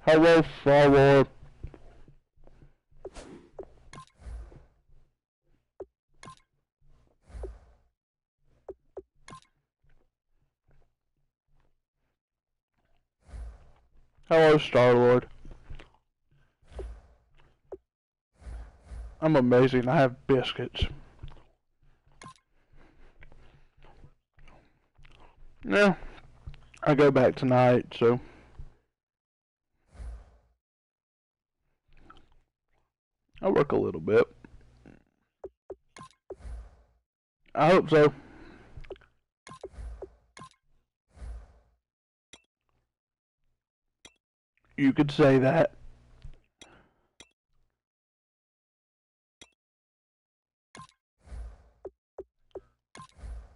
Hello, forward. Hello, Star-Lord. I'm amazing. I have biscuits. Yeah, I go back tonight, so I work a little bit. I hope so. You could say that.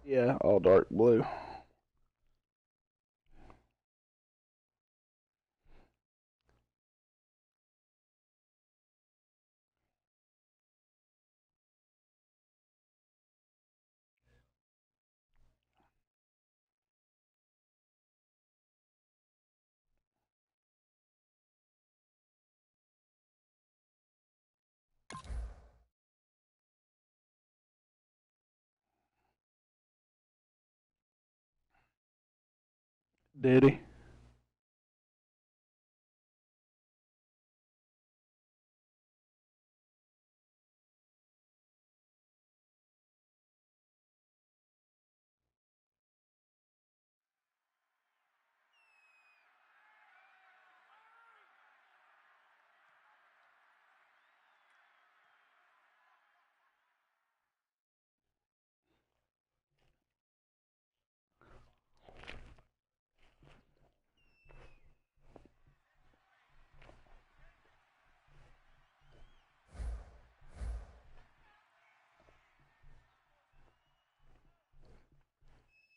Yeah, all dark blue. Did he?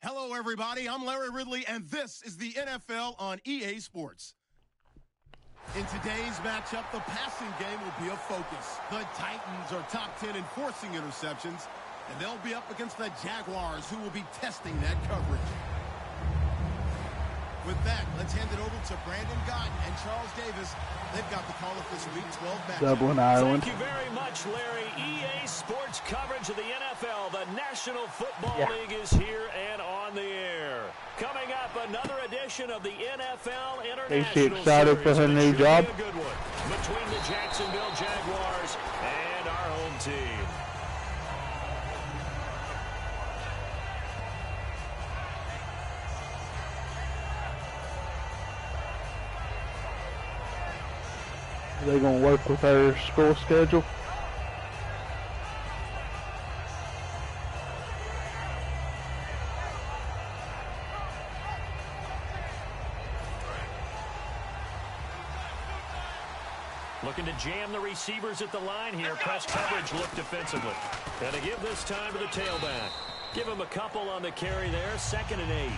Hello, everybody. I'm Larry Ridley, and this is the NFL on EA Sports. In today's matchup, the passing game will be a focus. The Titans are top 10 in forcing interceptions, and they'll be up against the Jaguars, who will be testing that coverage. With that, let's hand it over to Brandon Gott and Charles Davis. They've got the call of this Week 12 matchup. Dublin, Ireland. Thank you very much, Larry. EA Sports coverage of the NFL. The National Football League is here and on the air. Coming up, another edition of the NFL International Is she excited for her new job? A good one between the Jacksonville Jaguars and our home team. Are they going to work with her school schedule? Looking to jam the receivers at the line here. Press coverage look defensively. And to give this time to the tailback. Give him a couple on the carry there. 2nd and 8.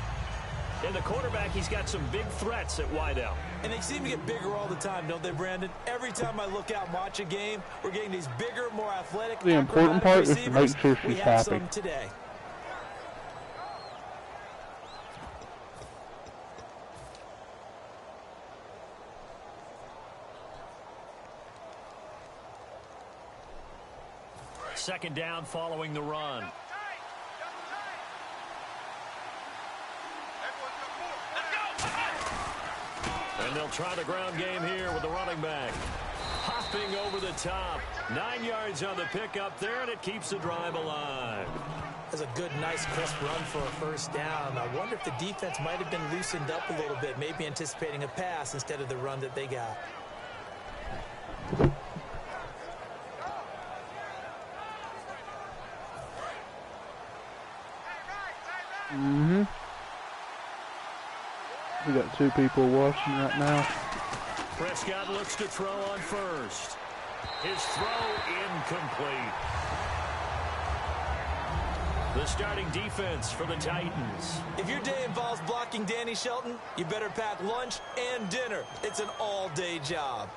And the quarterback, he's got some big threats at wideout. And they seem to get bigger all the time, don't they, Brandon? Every time I look out and watch a game, we're getting these bigger, more athletic, the important part is to make sure she's happy. Some today. Second down following the run. And they'll try the ground game here with the running back. Hopping over the top. 9 yards on the pickup there, and it keeps the drive alive. That's a good, nice, crisp run for a first down. I wonder if the defense might have been loosened up a little bit, maybe anticipating a pass instead of the run that they got. Mm-hmm. We got 2 people watching right now. Prescott looks to throw on first. His throw incomplete. The starting defense for the Titans. If your day involves blocking Danny Shelton, you better pack lunch and dinner. It's an all-day job.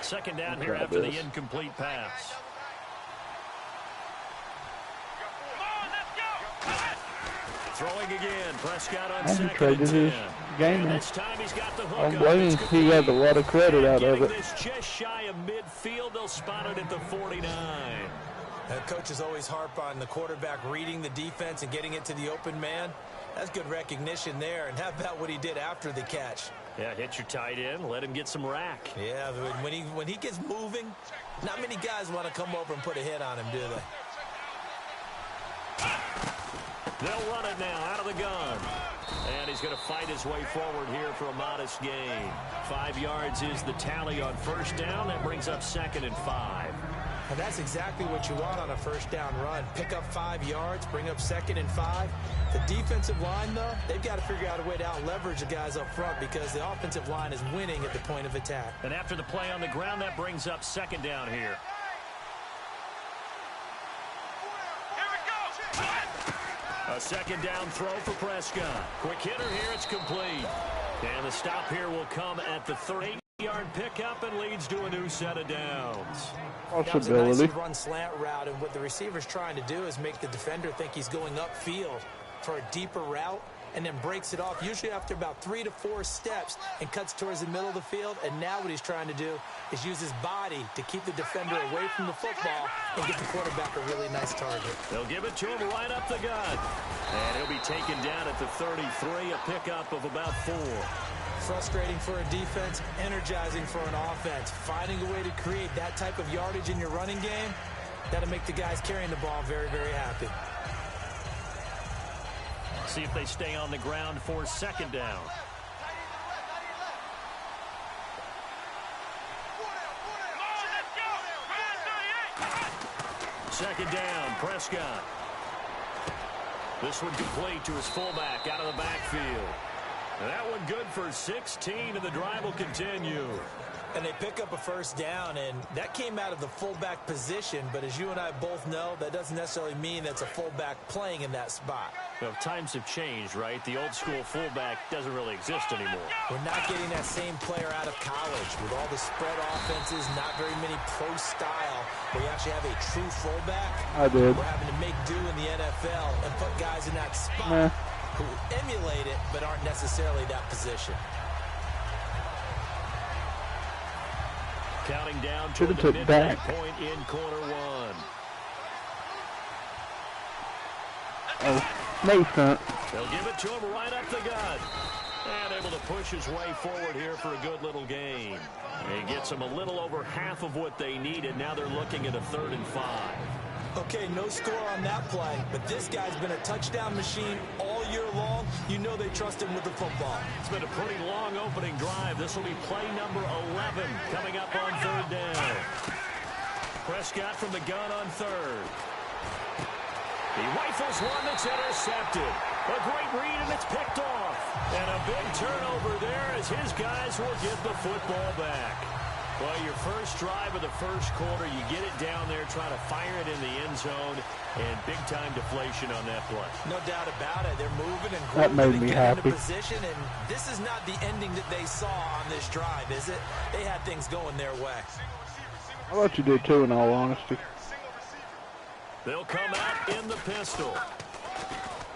Second down here after the incomplete pass. Throwing again. Prescott on He second traded and 10. his game. And this time he's got the hook I'm up. blaming It's he got a lot of credit out of getting it. this just shy of midfield. They'll spot it at the 49. Coaches always harp on the quarterback reading the defense and getting it to the open man. That's good recognition there. And how about what he did after the catch? Yeah, hit your tight end. Let him get some rack. Yeah, when he gets moving, not many guys want to come over and put a hit on him, do they? They'll run it now out of the gun. And he's going to fight his way forward here for a modest gain. 5 yards is the tally on first down. That brings up 2nd and 5. And that's exactly what you want on a first down run. Pick up 5 yards, bring up 2nd and 5. The defensive line, though, they've got to figure out a way to out-leverage the guys up front because the offensive line is winning at the point of attack. And after the play on the ground, that brings up 2nd down here. A 2nd down throw for Prescott. Quick hitter here, it's complete. And the stop here will come at the 38-yard pickup and leads to a new set of downs. That was a nice run slant route, and what the receiver's trying to do is make the defender think he's going upfield for a deeper route and then breaks it off, usually after about 3 to 4 steps, and cuts towards the middle of the field. And now what he's trying to do is use his body to keep the defender away from the football and get the quarterback a really nice target. They'll give it to him right up the gut. And he'll be taken down at the 33, a pickup of about 4. Frustrating for a defense, energizing for an offense. Finding a way to create that type of yardage in your running game, that'll make the guys carrying the ball very, very happy. See if they stay on the ground for 2nd down. Second down, Prescott. This one complete to his fullback out of the backfield. And that one good for 16, and the drive will continue. And they pick up a first down, and that came out of the fullback position. But as you and I both know, that doesn't necessarily mean that's a fullback playing in that spot. Well, times have changed, right? The old school fullback doesn't really exist anymore. We're not getting that same player out of college with all the spread offenses, not very many pro style, where you actually have a true fullback. I did. We're having to make do in the NFL and put guys in that spot who emulate it but aren't necessarily that position. Counting down to the midway point in quarter 1. Oh, no front. They'll give it to him right up the gut. And able to push his way forward here for a good little gain. He gets them a little over half of what they needed. Now they're looking at a 3rd and 5. Okay, no score on that play, but this guy's been a touchdown machine all year long. You know they trust him with the football. It's been a pretty long opening drive. This will be play number 11 coming up on 3rd down. Prescott from the gun on 3rd. He rifles one that's intercepted. A great read, and it's picked off. And a big turnover there as his guys will get the football back. Well, your first drive of the first quarter, you get it down there, try to fire it in the end zone, and big-time deflation on that play. No doubt about it. They're moving and that grooving made and me getting happy. into position, and this is not the ending that they saw on this drive, is it? They had things going their way. I thought you did too, in all honesty. They'll come out in the pistol.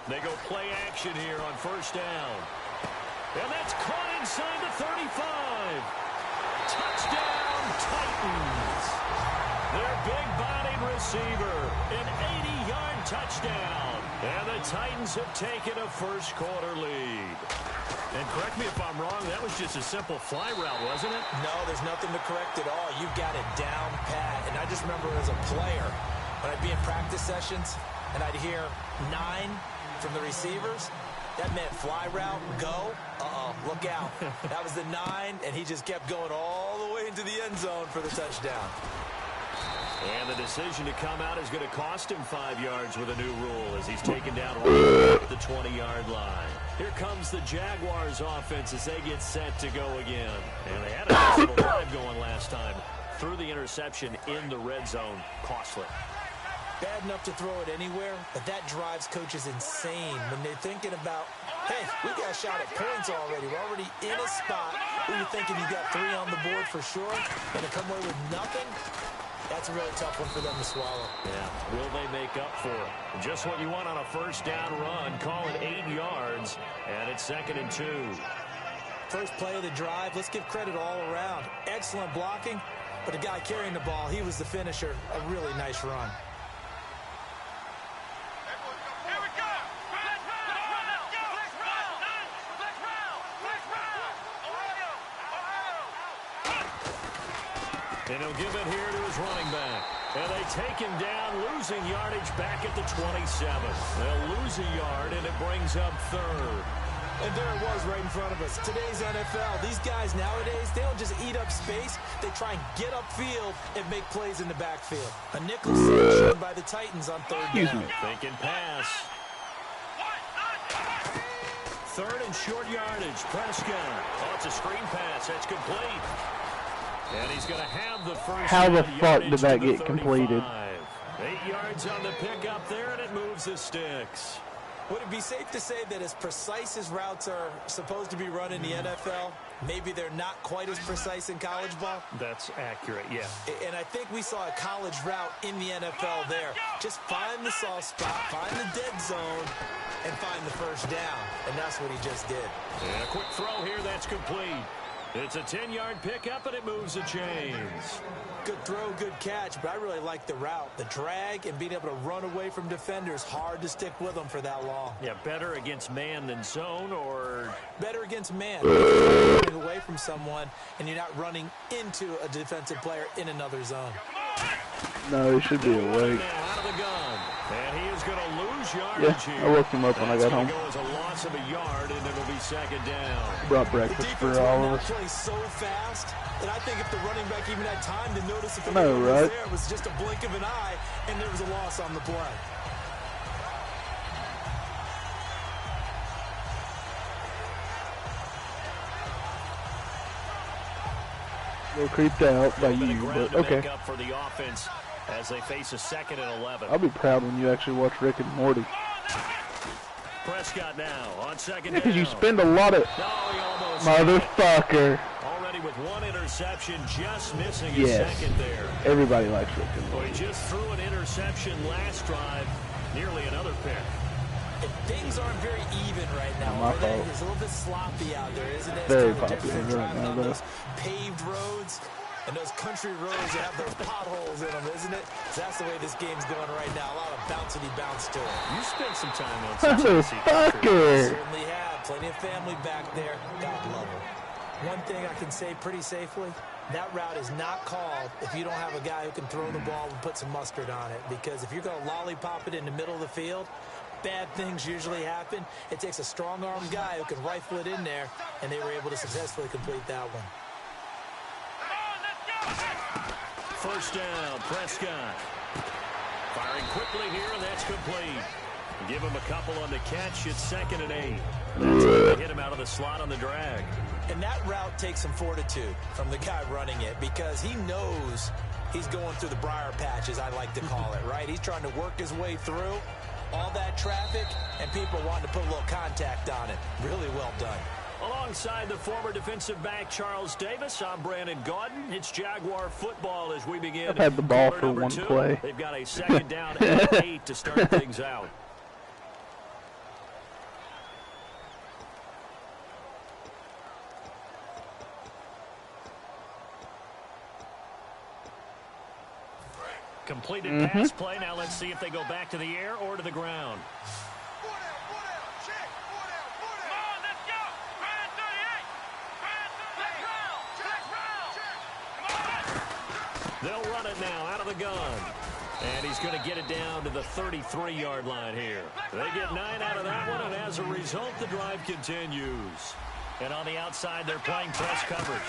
They go play action here on first down. And that's caught inside the 35. Touchdown, Titans. Their big-bodied receiver, an 80-yard touchdown. And the Titans have taken a first-quarter lead. And correct me if I'm wrong, that was just a simple fly route, wasn't it? No, there's nothing to correct at all. You've got it down pat. And I just remember as a player, when I'd be in practice sessions and I'd hear 9 from the receivers, that meant fly route, go, look out. That was the 9, and he just kept going all the way into the end zone for the touchdown. And the decision to come out is going to cost him 5 yards with a new rule as he's taken down right at the 20-yard line. Here comes the Jaguars offense as they get set to go again. And they had a nice little drive going last time. Threw the interception in the red zone. Costly. Bad enough to throw it anywhere, but that drives coaches insane when they're thinking about, hey, we got a shot at points already. We're already in a spot where you're thinking you got 3 on the board for sure, and to come away with nothing, That's a really tough one for them to swallow. Yeah, will they make up for it? Just what you want on a first down run. Call it 8 yards, and it's 2nd and 2. First play of the drive, let's give credit all around. Excellent blocking, but the guy carrying the ball, he was the finisher. A really nice run. And he'll give it here to his running back. And they take him down, losing yardage back at the 27. They'll lose a yard, and it brings up 3rd. And there it was right in front of us. Today's NFL, these guys nowadays, they don't just eat up space. They try and get upfield and make plays in the backfield. A nickel sack by the Titans on 3rd down. Thinking pass. 3rd and short yardage. Prescott. Oh, it's a screen pass. That's complete. And he's going to have the first. How the fuck did that get completed? 8 yards on the pickup there, and it moves the sticks. Would it be safe to say that as precise as routes are supposed to be run in the NFL, maybe they're not quite as precise in college ball? That's accurate, yeah. And I think we saw a college route in the NFL there. Just find the soft spot, find the dead zone, and find the first down. And that's what he just did. And a quick throw here, that's complete. It's a 10-yard pickup, and it moves the chains. Good throw, good catch, but I really like the route. The drag and being able to run away from defenders, hard to stick with them for that long. Yeah, better against man than zone, or? Better against man. You're running away from someone, and you're not running into a defensive player in another zone. No, he should be awake. Out of the gun. And he is going to lose yardage here. I woke him up when I got home. Go as a loss of a yard, and it'll be 2nd down. Brought breakfast for all of us. Plays so fast that I think if the running back even had time to notice if the No, was right? there, it was just a blink of an eye, and there was a loss on the play. A little creeped out by you, but okay. Up for the offense as they face a 2nd and 11. I'll be proud when you actually watch Rick and Morty. Prescott now on 2nd down. Because you spend a lot of... Motherfucker. Already with 1 interception, just missing his 2nd there. Everybody likes Rick and Well, Morty. he just threw an interception last drive, nearly another pick. And things aren't very even right now, are they? It's a little bit sloppy out there, isn't it? It's Very kind of popular right now, on though. those paved roads and those country roads that have those potholes in them, isn't it? So that's the way this game's going right now. A lot of bouncy bounce to it. You spent some time on some Motherfucker! Certainly have. Plenty of family back there. God love them. One thing I can say pretty safely, that route is not called if you don't have a guy who can throw the ball and put some mustard on it. Because if you're going to lollipop it in the middle of the field, bad things usually happen. It takes a strong-armed guy who can rifle it in there, and they were able to successfully complete that one. First down, Prescott. Firing quickly here, and that's complete. Give him a couple on the catch. It's 2nd and 8. That's going to hit him out of the slot on the drag. And that route takes some fortitude from the guy running it because he knows he's going through the briar patches, I like to call it, right? He's trying to work his way through all that traffic, and people wanting to put a little contact on it. Really well done. Alongside the former defensive back Charles Davis, I'm Brandon Gaudin. It's Jaguar football as we begin. I've had the ball quarter for number one 2. play. They've got a 2nd down and 8 to start things out. Completed pass play. Now let's see if they go back to the air or to the ground. They'll run it now out of the gun. And he's going to get it down to the 33-yard line here. They get 9 out of that one, and as a result, the drive continues. And on the outside, they're playing press coverage.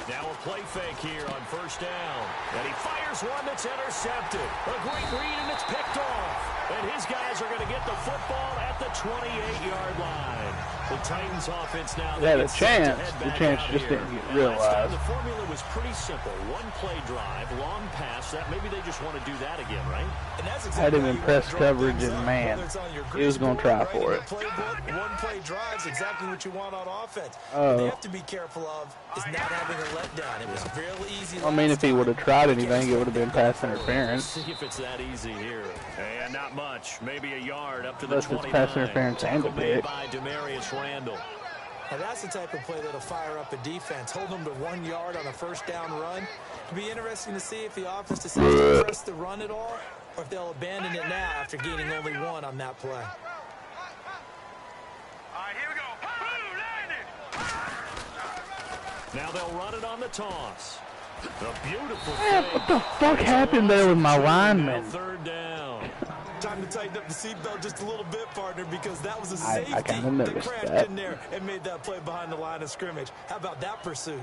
Now a play fake here on first down. And he fires one that's intercepted. A great read, and it's picked off. And his guys are going to get the football at the 28-yard line. The Titans offense now. They had a chance. The chance just didn't get realized. The formula was pretty simple. One play drive, long pass. That maybe they just want to do that again, right? And that's Had him in press coverage, and man, he was going to try for it. One play drive is exactly what you want on offense. What they have to be careful of is not having a letdown. It was real easy. I mean, if he would have tried anything, it would have been pass interference. See if it's that easy here. And not much. Maybe a yard up to the 29. Unless it's pass interference and a bit. By Demarius Randall. Now that's the type of play that'll fire up a defense. Hold them to 1 yard on a first down run. It'll be interesting to see if the offense decides to press the run at all, or if they'll abandon it now after gaining only 1 on that play. All right, here we go. Now they'll run it on the toss. A beautiful Man, what the fuck happened there with my lineman? Third down. Time to tighten up the seatbelt just a little bit, partner, because that was a safety I kind of noticed that crashed in there and made that play behind the line of scrimmage. How about that pursuit?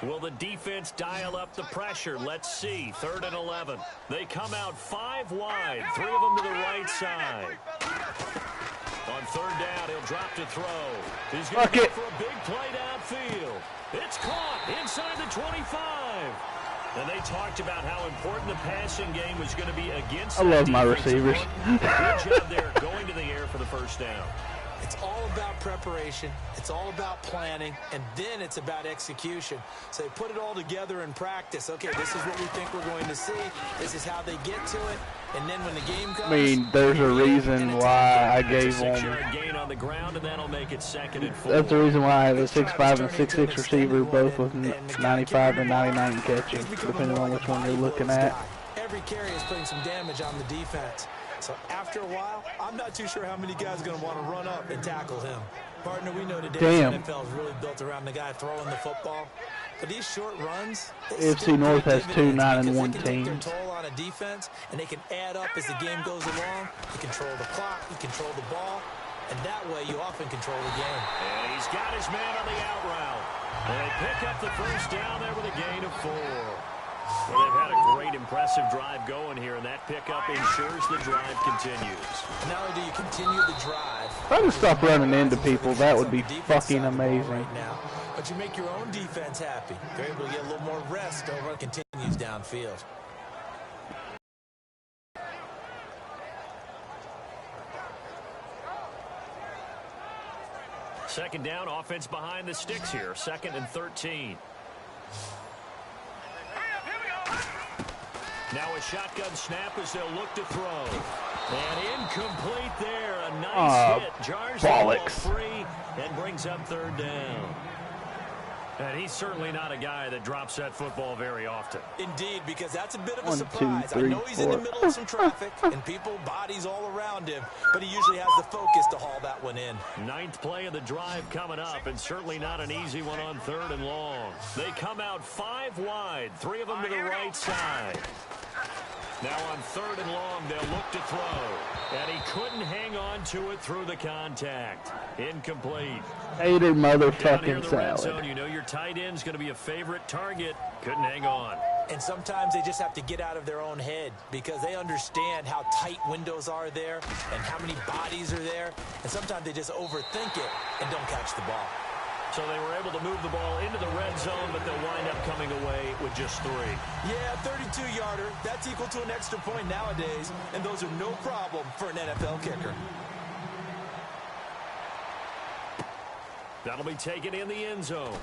Will the defense dial up the pressure? Let's see. 3rd and 11. They come out 5 wide. 3 of them to the right side. On 3rd down, he'll drop to throw. He's going to go for a big play downfield. It's caught inside the 25. And they talked about how important the passing game was going to be against. I love my receivers. Good job there going to the air for the first down. It's all about preparation. It's all about planning, and then it's about execution. So they put it all together in practice. Okay, this is what we think we're going to see. This is how they get to it. And then when the game comes, I mean, there's a reason why I gave them. Gain on the ground, and that'll make it 2nd and 4. That's the reason why I have a 6'5" and 6'6" receiver, both with 95 and 99 catching, depending on which one you're looking at. Every carry is putting some damage on the defense. So after a while, I'm not too sure how many guys are going to want to run up and tackle him. Partner, we know today the NFL is really built around the guy throwing the football. But these short runs, AFC North has 2 9-1 teams. Their toll on a defense, and they can add up as the game goes along. You control the clock, you control the ball, and that way you often control the game. And he's got his man on the out route. And they pick up the first down there with a gain of 4. Well, they've had a great, impressive drive going here, and that pickup ensures the drive continues. Not only do you continue the drive, If I could stop running into people, that would be fucking amazing. right now, but you make your own defense happy. They're able to get a little more rest over and continues downfield. Second down, offense behind the sticks here. 2nd and 13. Now a shotgun snap as they'll look to throw. And incomplete there. A nice hit. Jars the ball free and brings up 3rd down. And he's certainly not a guy that drops that football very often. Indeed, because that's a bit of a surprise. I know he's in the middle of some traffic and people, bodies all around him, but he usually has the focus to haul that one in. 9th play of the drive coming up, and certainly not an easy one on 3rd and long. They come out 5 wide, 3 of them to the right side. Now on 3rd and long, they'll look to throw. And he couldn't hang on to it through the contact. Incomplete. Hater motherfucking salad. salad. You know your tight end's going to be a favorite target. Couldn't hang on. And sometimes they just have to get out of their own head because they understand how tight windows are there and how many bodies are there. And sometimes they just overthink it and don't catch the ball. So they were able to move the ball into the red zone, but they'll wind up coming away with just 3. Yeah, 32-yarder. That's equal to an extra point nowadays, and those are no problem for an NFL kicker. That'll be taken in the end zone.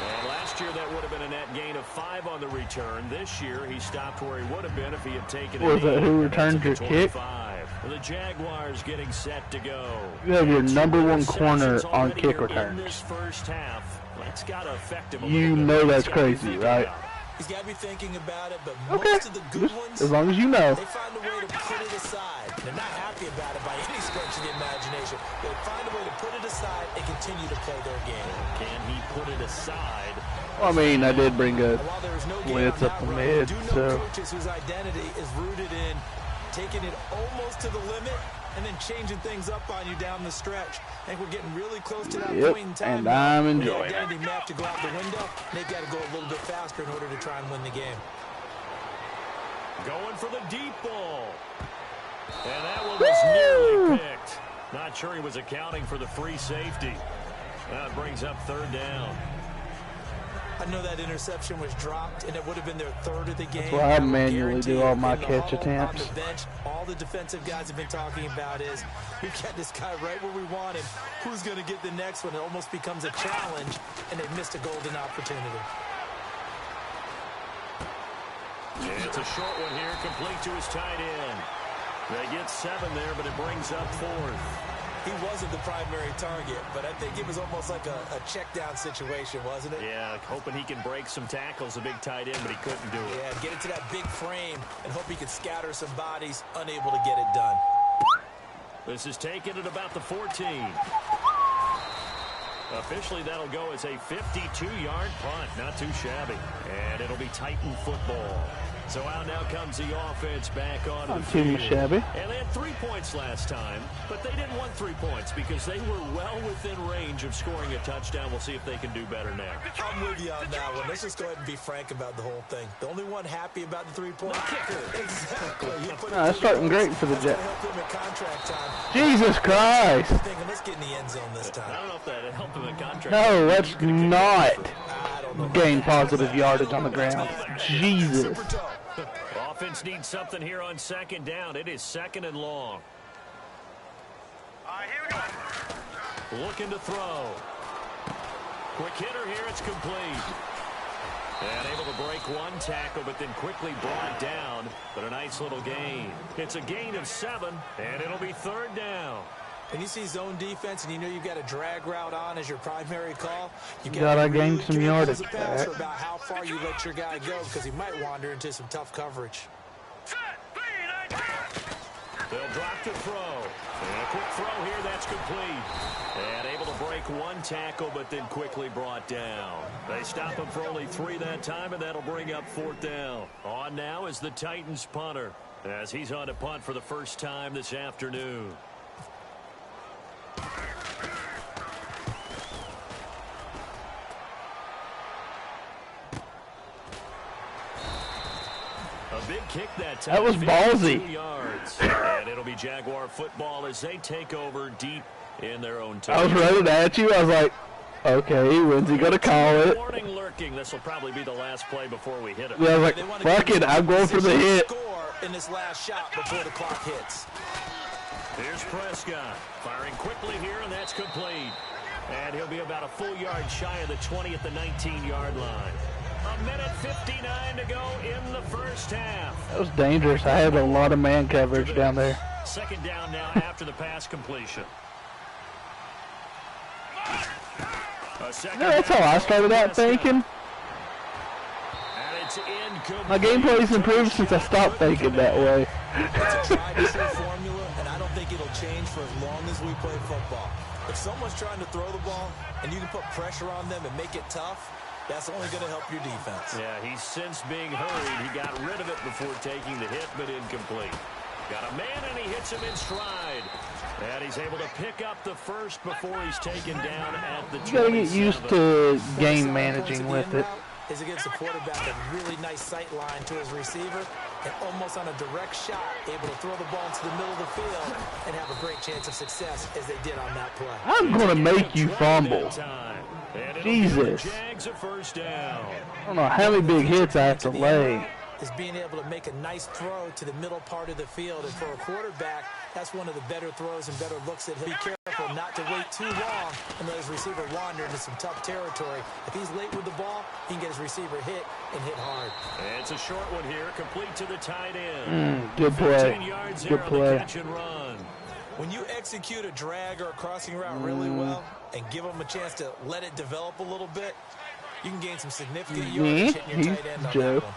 And last year that would have been a net gain of 5 on the return. This year he stopped where he would have been if he had taken it. Was that who returned your kick? The Jaguars getting set to go. You have your #1 corner on kick in returns. this first half. That's got to affect him. You know that's crazy, right? He's got to be thinking about it, but most of the good ones, as long as you know. they find a way to put it aside. They're not happy about it by any stretch of the imagination. They find a way to put it aside and continue to play their game. Can he put it aside? Well, I mean, I did bring a While there is no gain blitz on up that the run, mid, do know so coaches whose identity is rooted in taking it almost to the limit and then changing things up on you down the stretch. I think we're getting really close to that point in time. And I'm enjoying it. The identity map to go out the window, and they've got to go a little bit faster in order to try and win the game. Going for the deep ball. And that one was nearly picked. Not sure he was accounting for the free safety. That brings up third down. I know that interception was dropped, and it would have been their third of the game. That's why I manually do all my catch attempts. On the bench, all the defensive guys have been talking about is, we've got this guy right where we want him. Who's going to get the next one? It almost becomes a challenge, and they've missed a golden opportunity. It's a short one here, complete to his tight end. They get 7 there, but it brings up 4th. He wasn't the primary target, but I think it was almost like a check-down situation, wasn't it? Yeah, hoping he can break some tackles, a big tight end, but he couldn't do it. Yeah, get into that big frame and hope he could scatter some bodies, unable to get it done. This is taken at about the 14. Officially, that'll go as a 52-yard punt. Not too shabby. And it'll be Titan football. So out now comes the offense back on the field. Shabby. And they had 3 points last time, but they didn't want 3 points because they were well within range of scoring a touchdown. We'll see if they can do better now. I'm with you on that one. Let's just go ahead and be frank about the whole thing. The only one happy about the 3-point kicker. Exactly. That's starting great for the Jets. Help him at contract time. Jesus Christ. Let's get in the end zone this time. I don't know if that helped him at contract. No, let's not gain positive yardage on the ground. Jesus. Offense needs something here on second down. It is 2nd and long. All right, here we go. Looking to throw. Quick hitter here. It's complete. And able to break one tackle, but then quickly brought down. But a nice little gain. It's a gain of 7, and it'll be 3rd down. When you see zone defense and you know you've got a drag route on as your primary call, you gotta gain some yardage back. About how far you let your guy go because he might wander into some tough coverage. They'll drop to throw. And a quick throw here, that's complete. And able to break one tackle, but then quickly brought down. They stop him for only 3 that time, and that'll bring up 4th down. On now is the Titans punter, as he's on to punt for the first time this afternoon. A big kick that time. That was ballsy. 52 yards. And it'll be Jaguar football as they take over deep in their own territory. I was running at you. I was like, okay, when's he going to call it? Warning lurking. This will probably be the last play before we hit it. Yeah, I was like, fuck it, I'm going for the hit. Score in this last shot before the clock hits. Here's Prescott firing quickly here, and that's complete. And he'll be about a full yard shy of the 20 at the 19-yard line. 1:59 to go in the first half. That was dangerous. I had a lot of man coverage down there. 2nd down now after the pass completion. Yeah, that's how I started out thinking. And it's incomplete. My gameplay's improved since I stopped thinking that way. It's a tried-and-true formula, and I don't think it'll change for as long as we play football. If someone's trying to throw the ball and you can put pressure on them and make it tough, that's only going to help your defense. Yeah, he's since being hurried. He got rid of it before taking the hit, but incomplete. Got a man, and he hits him in stride. And he's able to pick up the first before he's taken down at the 27. You got to get used to game managing with it. Is against a quarterback a really nice sight line to his receiver and almost on a direct shot able to throw the ball into the middle of the field and have a great chance of success as they did on that play. I'm going to make you fumble. Jesus. Jags a first down. I don't know how many big hits I have to lay. Is being able to make a nice throw to the middle part of the field. And for a quarterback, that's one of the better throws and better looks at him. Be careful not to wait too long and let his receiver wander into some tough territory. If he's late with the ball, he can get his receiver hit and hit hard. And it's a short one here, complete to the tight end. Good play. Good play. Catch and run. When you execute a drag or a crossing route really well and give them a chance to let it develop a little bit, you can gain some significant yardage hitting your tight end on that one.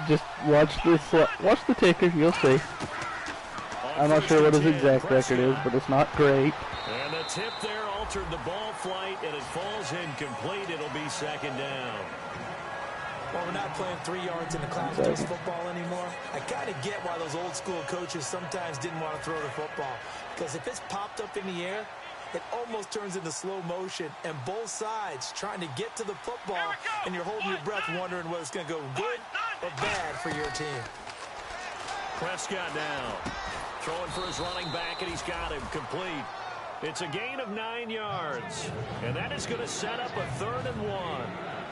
Just watch this. Watch the ticker. You'll see. I'm not sure what his exact record is, but it's not great. And the tip there altered the ball flight, and it falls incomplete. It'll be 2nd down. Well, we're not playing 3 yards in the cloud-based football anymore. I kind of get why those old-school coaches sometimes didn't want to throw the football. Because if it's popped up in the air, it almost turns into slow motion, and both sides trying to get to the football, and you're holding your breath wondering whether it's going to go good or bad for your team. Prescott now throwing for his running back, and he's got him complete. It's a gain of 9 yards, and that is going to set up a 3rd and 1.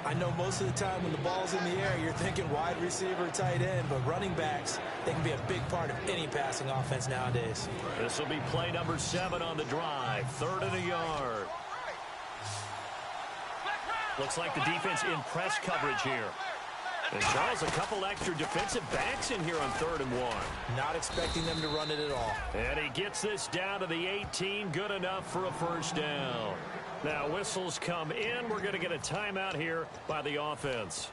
I know most of the time when the ball's in the air, you're thinking wide receiver, tight end, but running backs, they can be a big part of any passing offense nowadays. This will be play number 7 on the drive, 3rd and a yard. Looks like the defense in press coverage here. And Charles, a couple extra defensive backs in here on 3rd and 1. Not expecting them to run it at all. And he gets this down to the 18, good enough for a 1st down. Now whistles come in. We're going to get a timeout here by the offense.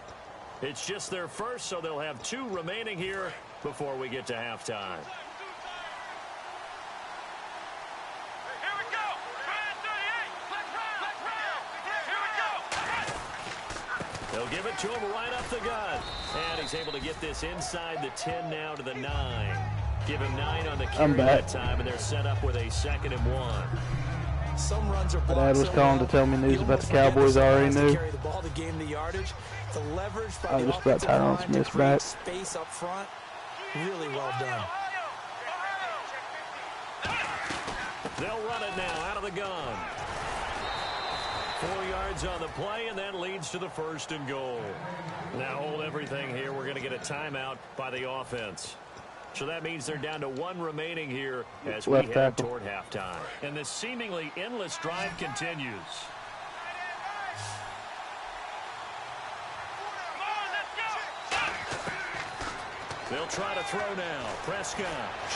It's just their first, so they'll have 2 remaining here before we get to halftime. Here we go. 38. Here we go. They'll give it to him right up the gut. And he's able to get this inside the 10 now to the 9. Give him 9 on the carry that time, and they're set up with a 2nd and 1. Some runs are My dad was calling to tell me news about the Cowboys. I already knew. Carry the ball to gain the yardage. The leverage by I the just got Tyron Smith's back. Space up front. Really well done. They'll run it now out of the gun. 4 yards on the play, and that leads to the 1st and goal. Now hold everything here. We're going to get a timeout by the offense. So that means they're down to 1 remaining here as we head toward halftime. And this seemingly endless drive continues. They'll try to throw now. Prescott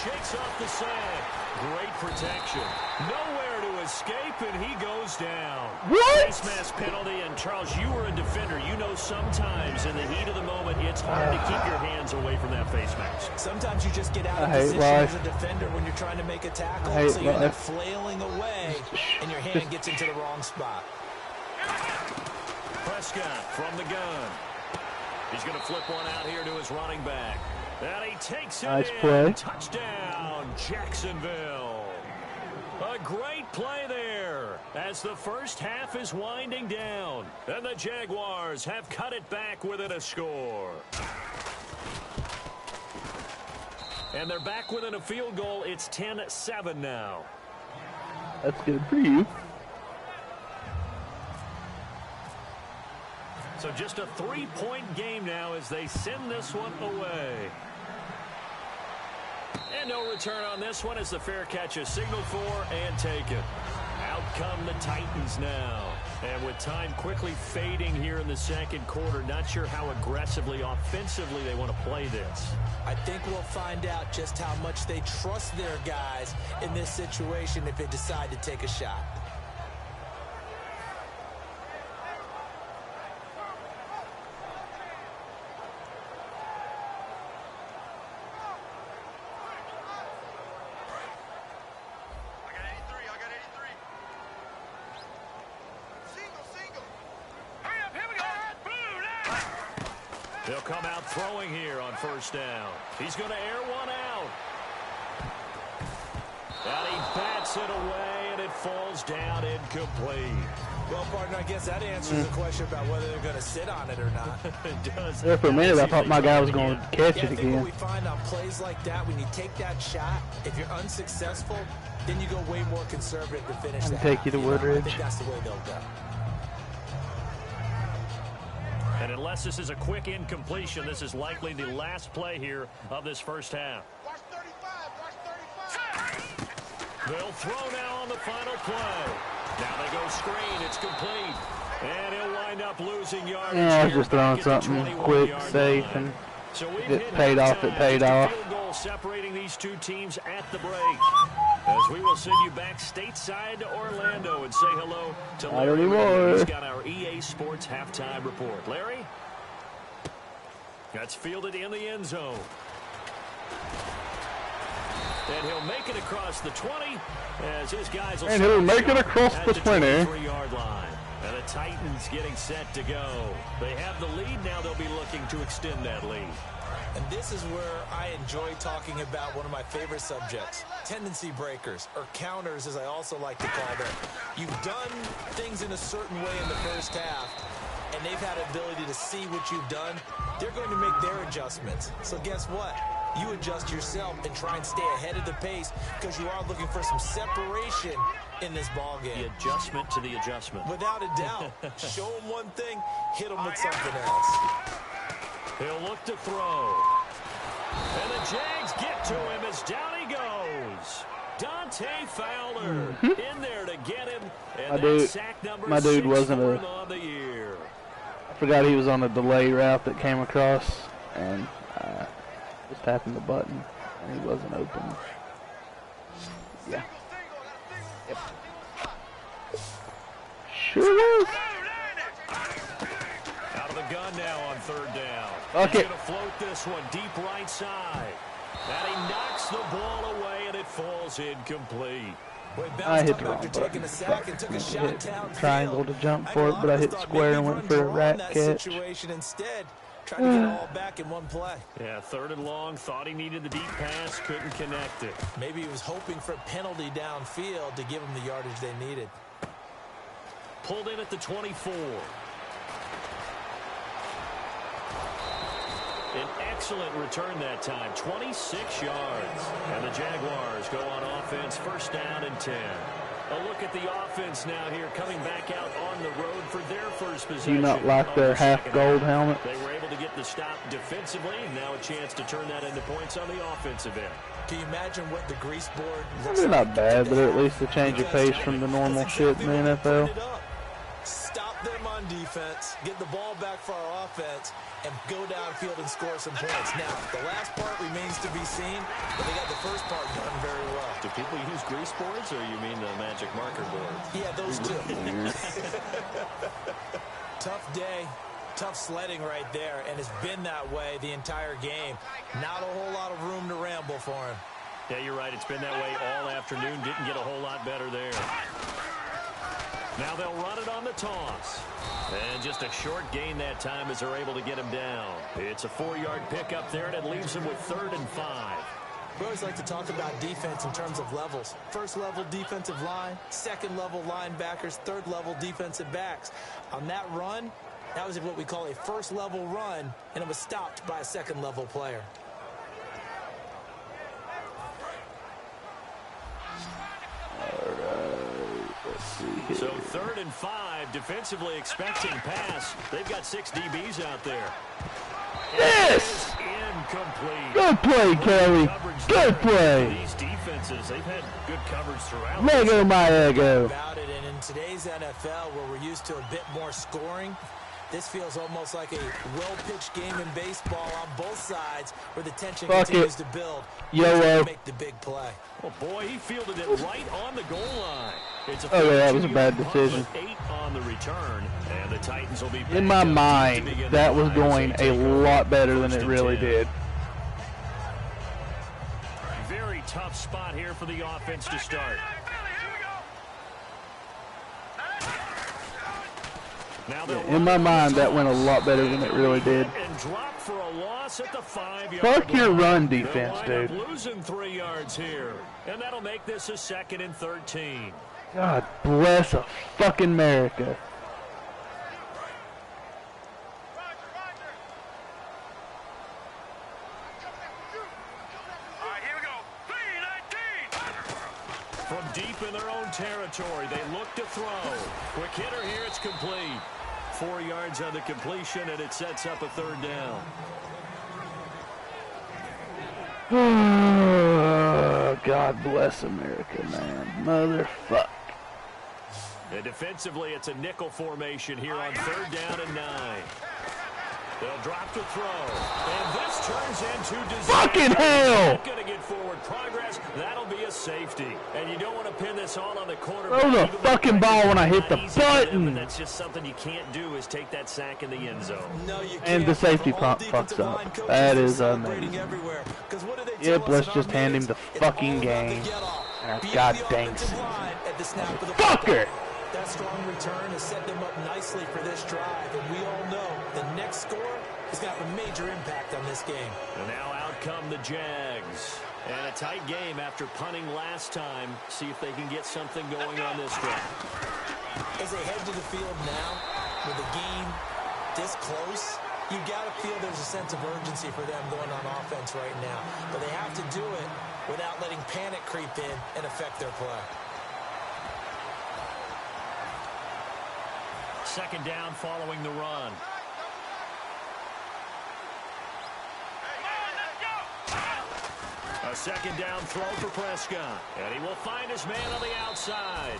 shakes off the sack. Great protection. Nowhere to escape, and he goes down. What? Face mask penalty, and Charles, you were a defender. You know sometimes in the heat of the moment, it's hard to keep your hands away from that face mask. Sometimes you just get out of position as a defender when you're trying to make a tackle, so you end up flailing away, and your hand gets into the wrong spot. Prescott from the gun. He's going to flip one out here to his running back. And he takes it nice in. Play. Touchdown, Jacksonville. A great play there as the first half is winding down. And the Jaguars have cut it back within a score. And they're back within a field goal. It's 10-7 now. That's good for you. So just a 3-point game now as they send this one away. And no return on this one as the fair catch is signaled for and taken. Out come the Titans now. And with time quickly fading here in the 2nd quarter, not sure how aggressively, offensively they want to play this. I think we'll find out just how much they trust their guys in this situation if they decide to take a shot. They'll come out throwing here on 1st down. He's going to air one out. And he bats it away, and it falls down incomplete. Well, partner, I guess that answers the question about whether they're going to sit on it or not. It does. There for a minute, I thought my guy was going to catch it I think again. what we find on plays like that, when you take that shot, if you're unsuccessful, then you go way more conservative to finish that. Take you to Woodridge. I think that's the way they'll go. And unless this is a quick incompletion, this is likely the last play here of this first half. Watch 35. Watch 35. They'll throw now on the final play. Now they go screen. It's complete. And he'll wind up losing yardage. Yeah, I was just throwing something quick, safe, and if it paid off, it paid off. Field goal separating these two teams at the break. As we will send you back stateside to Orlando and say hello to Larry Ridley. He's got our EA Sports halftime report. Larry? That's fielded in the end zone. And he'll make it across the 20 as his guys will... And he'll make it across the 20. 23-yard line. And the Titans getting set to go. They have the lead. Now they'll be looking to extend that lead. And this is where I enjoy talking about one of my favorite subjects, tendency breakers, or counters as I also like to call them. You've done things in a certain way in the first half, and they've had ability to see what you've done. They're going to make their adjustments. So guess what? You adjust yourself and try and stay ahead of the pace because you are looking for some separation in this ball game. The adjustment to the adjustment. Without a doubt. Show them one thing, hit them with something else. He'll look to throw. And the Jags get to him as down he goes. Dante Fowler in there to get him. And that's sack number my dude 6 wasn't for him on the year. I forgot he was on a delay route that came across, and just tapping the button, and he wasn't open. Yeah. Yep. Sure was. Out of the gun now on third down. Okay. He's going to float this one deep right side. And he knocks the ball away, and it falls incomplete. I hit the wrong button. I hit triangle to jump for it, but I hit square and went for a rat catch. Instead, trying to get it all back in one play. Yeah, third and long. Thought he needed the deep pass. Couldn't connect it. Maybe he was hoping for a penalty downfield to give him the yardage they needed. Pulled in at the 24. An excellent return that time, 26 yards. And the Jaguars go on offense, first down and 10. A look at the offense now here, coming back out on the road for their first possession. Do you not like their half gold helmet? They were able to get the stop defensively, and now a chance to turn that into points on the offensive end. Can you imagine what the grease board looks They're like? not bad, but at least a change of pace from the normal shit in the NFL. Stop them on defense, get the ball back for our offense, and go downfield and score some points. Now, the last part remains to be seen, but they got the first part done very well. Do people use grease boards, or you mean the magic marker boards? Yeah, those two. Tough day, tough sledding right there, and it's been that way the entire game. Not a whole lot of room to ramble for him. Yeah, you're right. It's been that way all afternoon. Didn't get a whole lot better there. Now they'll run it on the toss. And just a short gain that time as they're able to get him down. It's a 4-yard pickup there, and it leaves him with 3rd and 5. We always like to talk about defense in terms of levels. First level defensive line, second level linebackers, third level defensive backs. On that run, that was what we call a first level run, and it was stopped by a second level player. So 3rd and 5, defensively expecting pass. They've got 6 DBs out there. Yes! Incomplete. Good play, Kelly. Good play. These defenses, they've had good coverage throughout. Lego my ego. About it, and in today's NFL, where we're used to a bit more scoring, this feels almost like a well-pitched game in baseball on both sides, where the tension continues to build. YOLO. Make the big play. Oh boy, he fielded it right on the goal line. It's a that was a bad decision. 8 on the return, and the Titans will be In my mind, that was going a lot better than it really did. Very tough spot here for the offense to start. Now In my mind, that went a lot better than it really did. And drop for a loss at the 5-yard Fuck your line. run defense, They'll dude. wind up losing 3 yards here, and that'll make this a 2nd and 13. God bless a fucking America. All right, here we go. 3-19. From deep in their own territory, they look to throw. Quick hitter here, it's complete. 4 yards on the completion, and it sets up a 3rd down. God bless America, man. Motherfuck. And defensively, it's a nickel formation here on 3rd down and 9. They'll drop to throw. And this turns into disaster. Fucking hell! Not going to get forward progress. That'll be a safety. And you don't want to pin this all on the quarterback. Throw the fucking ball when I hit the Not easy for them, button. but that's just something you can't do, is take that sack in the end zone. No, you can't. And the safety All pump defensive fucks line up. coaches That are is celebrating amazing. everywhere. 'Cause what do they Yep, tell us let's in just our hand him meetings? the It's fucking all about the game. get off. And Be God the dang offensive it. line at the snap of the Fucker! football. That strong return has set them up nicely for this drive, and we all know the next score is going to have a major impact on this game. And now out come the Jags. And a tight game after punting last time. See if they can get something going on this drive. As they head to the field now, with the game this close, you got to feel there's a sense of urgency for them going on offense right now. But they have to do it without letting panic creep in and affect their play. Second down following the run. A second down throw for Prescott. And he will find his man on the outside.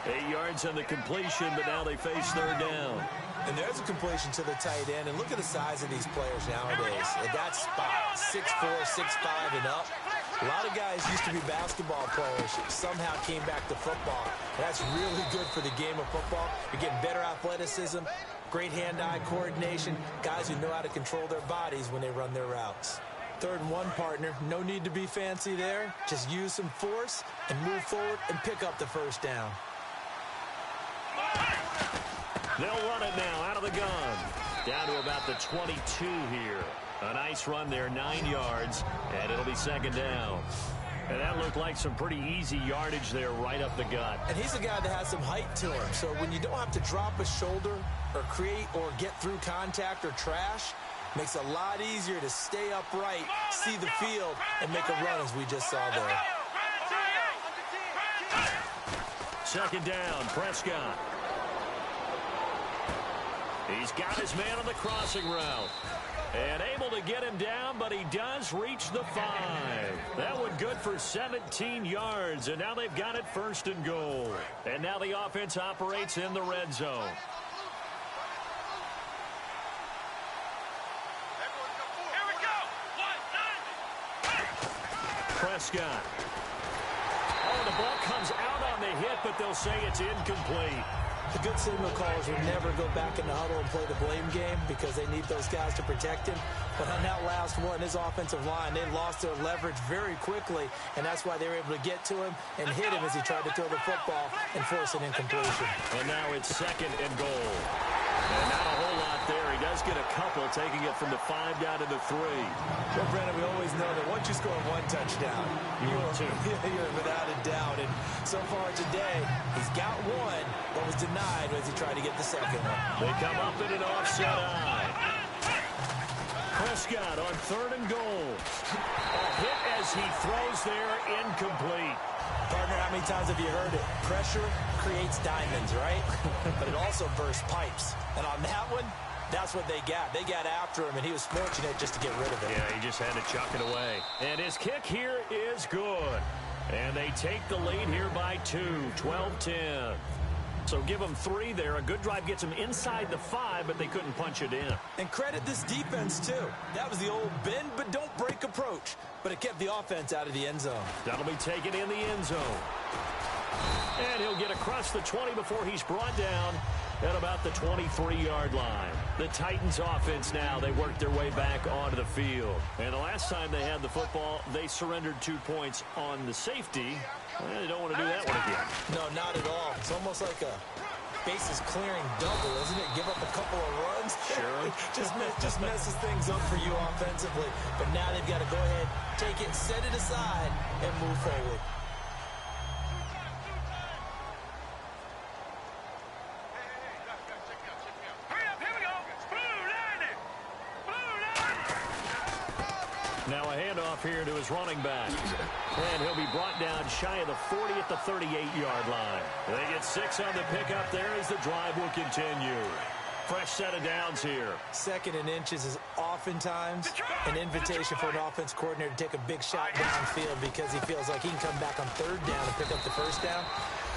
8 yards on the completion, but now they face third down. And there's a completion to the tight end. And look at the size of these players nowadays. At that spot, 6'4", 6'5", and up. A lot of guys used to be basketball players, somehow came back to football. That's really good for the game of football. You're getting better athleticism, great hand-eye coordination, guys who know how to control their bodies when they run their routes. 3rd and 1, partner. No need to be fancy there. Just use some force and move forward and pick up the first down. They'll run it now out of the gun. Down to about the 22 here. A nice run there, 9 yards, and it'll be second down. And that looked like some pretty easy yardage there right up the gut. And he's a guy that has some height to him. So when you don't have to drop a shoulder or create or get through contact or trash, makes it a lot easier to stay upright, see the field, and make a run as we just saw there. Second down, Prescott. He's got his man on the crossing route. And able to get him down, but he does reach the 5. That one good for 17 yards, and now they've got it 1st and goal. And now the offense operates in the red zone. Here we go. Prescott. Oh, the ball comes out on the hit, but they'll say it's incomplete. The good signal callers will never go back in the huddle and play the blame game because they need those guys to protect him. But on that last one, his offensive line, they lost their leverage very quickly, and that's why they were able to get to him and hit him as he tried to throw the football and force an incompletion. And now it's 2nd and goal. And not a whole lot there. He does get a couple, taking it from the 5 down to the 3. Well, Brandon, we always know that once you score 1 touchdown, you're without a doubt. And so far today, he's got 1 that was denied as he tried to get the second one. They come up in an offset eye. Prescott on 3rd and goal. A hit as he throws there, incomplete. Partner, how many times have you heard it? Pressure creates diamonds, right? But it also bursts pipes. And on that one, that's what they got. They got after him, and he was fortunate just to get rid of it. Yeah, he just had to chuck it away. And his kick here is good. And they take the lead here by 2, 12-10. So give them 3 there. A good drive gets them inside the 5, but they couldn't punch it in. And credit this defense, too. That was the old bend but don't break approach. But it kept the offense out of the end zone. That'll be taken in the end zone. And he'll get across the 20 before he's brought down at about the 23-yard line. The Titans offense now, they worked their way back onto the field. And the last time they had the football, they surrendered 2 points on the safety. Well, they don't want to do that one again. No, not at all. It's almost like a bases clearing double, isn't it? Give up a couple of runs. Sure. just messes things up for you offensively. But now they've got to go ahead, take it, set it aside, and move forward. Now a handoff here to his running back. And he'll be brought down shy of the 40 at the 38-yard line. They get 6 on the pickup there as the drive will continue. Fresh set of downs here. 2nd and inches is oftentimes an invitation for an offense coordinator to take a big shot downfield because he feels like he can come back on 3rd down and pick up the first down.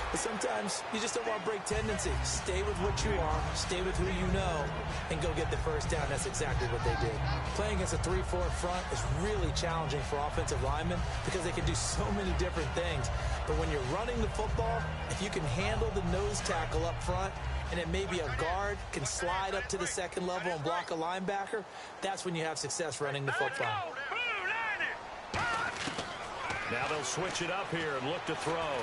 But sometimes you just don't want to break tendency. Stay with what you are, stay with who you know, and go get the first down. That's exactly what they did. Playing against a 3-4 front is really challenging for offensive linemen because they can do so many different things. But when you're running the football, if you can handle the nose tackle up front, and then maybe a guard can slide up to the 2nd level and block a linebacker, that's when you have success running the football. Now they'll switch it up here and look to throw.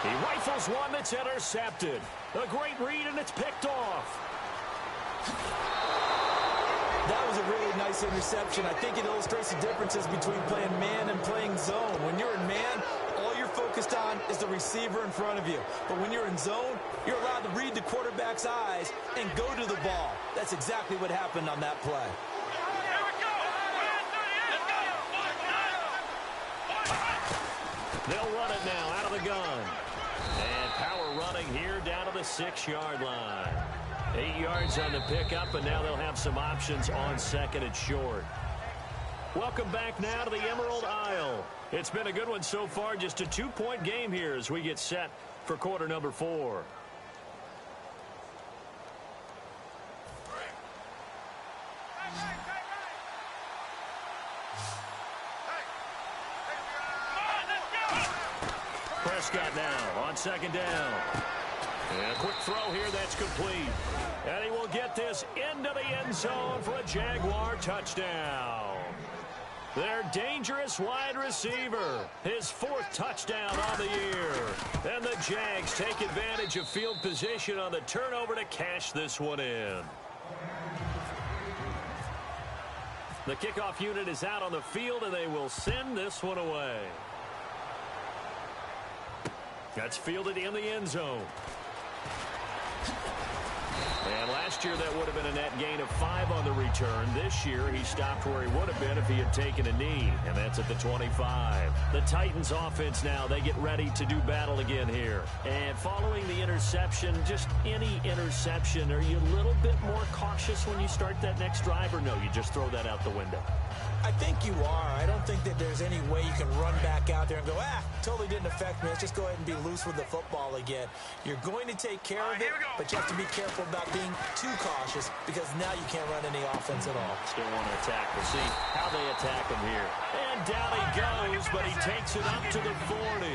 He rifles one that's intercepted. A great read, and it's picked off. That was a really nice interception. I think it illustrates the differences between playing man and playing zone. When you're in man, all you're focused on is the receiver in front of you. But when you're in zone, you're allowed to read the quarterback's eyes and go to the ball. That's exactly what happened on that play. They'll run it now out of the gun. And power running here down to the 6-yard line. 8 yards on the pickup, and now they'll have some options on second and short. Welcome back now to the Emerald Isle. It's been a good one so far, just a 2-point game here as we get set for quarter number 4. Prescott now on second down. And a quick throw here that's complete. And he will get this into the end zone for a Jaguar touchdown. Their dangerous wide receiver, his 4th touchdown on the year. And the Jags take advantage of field position on the turnover to cash this one in. The kickoff unit is out on the field, and they will send this one away. That's fielded in the end zone. And last year that would have been a net gain of 5 on the return. This year he stopped where he would have been if he had taken a knee, and that's at the 25. The Titans offense now, they get ready to do battle again here. And following the interception, just any interception, are you a little bit more cautious when you start that next drive, or no, you just throw that out the window? I think you are. I don't think that there's any way you can run back out there and go, totally didn't affect me. Let's just go ahead and be loose with the football again. You're going to take care of it, but you have to be careful about being too cautious because now you can't run any offense at all. Still want to attack. We'll see how they attack him here. And down he goes, but he takes it up to the 40.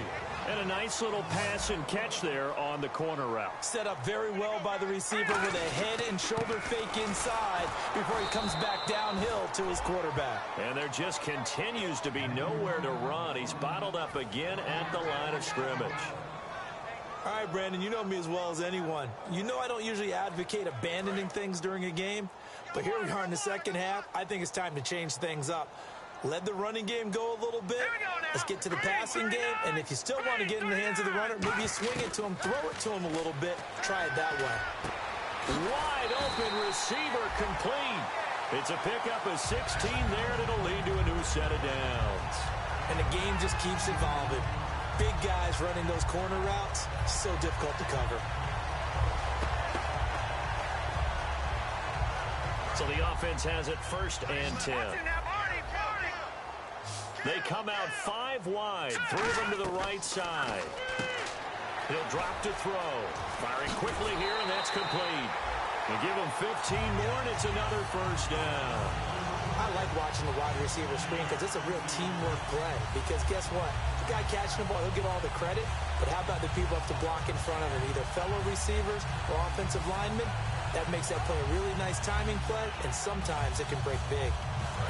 And a nice little pass and catch there on the corner route. Set up very well by the receiver with a head and shoulder fake inside before he comes back downhill to his quarterback. And there just continues to be nowhere to run. He's bottled up again at the line of scrimmage. All right, Brandon, you know me as well as anyone. You know I don't usually advocate abandoning things during a game, but here we are in the second half. I think it's time to change things up. Let the running game go a little bit. Let's get to the passing game. And if you still want to get in the hands of the runner, maybe you swing it to him, throw it to him a little bit. Try it that way. Wide open receiver complete. It's a pickup of 16 there, and it'll lead to a new set of downs. And the game just keeps evolving. Big guys running those corner routes, so difficult to cover. So the offense has it 1st and 10. They come out 5 wide, throw them to the right side. He'll drop to throw. Firing quickly here, and that's complete. They give him 15 more, and it's another 1st down. I like watching the wide receiver screen because it's a real teamwork play. Because guess what? The guy catching the ball, he'll get all the credit. But how about the people have to block in front of him, either fellow receivers or offensive linemen? That makes that play a really nice timing play, and sometimes it can break big.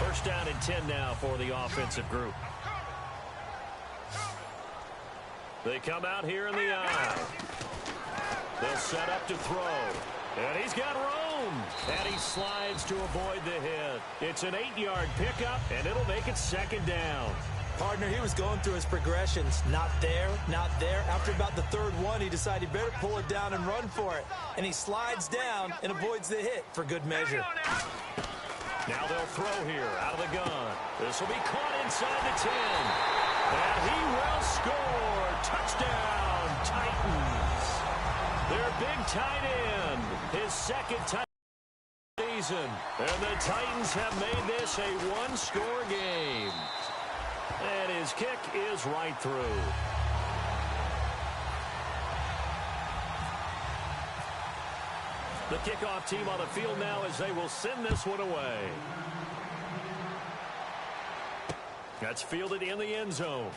1st down and 10 now for the offensive group. They come out here in the eye. They'll set up to throw. And he's got room. And he slides to avoid the hit. It's an 8-yard pickup, and it'll make it 2nd down. Partner, he was going through his progressions. Not there, not there. After about the 3rd one, he decided he better pull it down and run for it. And he slides down and avoids the hit for good measure. Now they'll throw here out of the gun. This will be caught inside the 10. And he will score. Touchdown, Titans. Their big tight end, his 2nd touchdown of the season. And the Titans have made this a 1-score game. And his kick is right through. The kickoff team on the field now as they will send this one away. That's fielded in the end zone.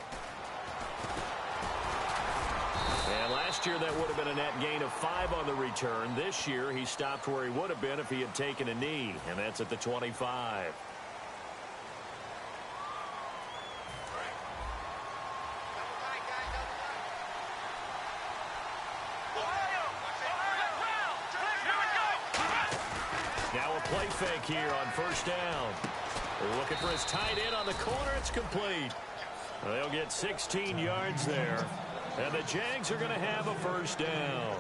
And last year that would have been a net gain of 5 on the return. This year he stopped where he would have been if he had taken a knee, and that's at the 25. play fake here on first down. They're looking for his tight end on the corner. It's complete. They'll get 16 yards there. And the Jags are going to have a first down.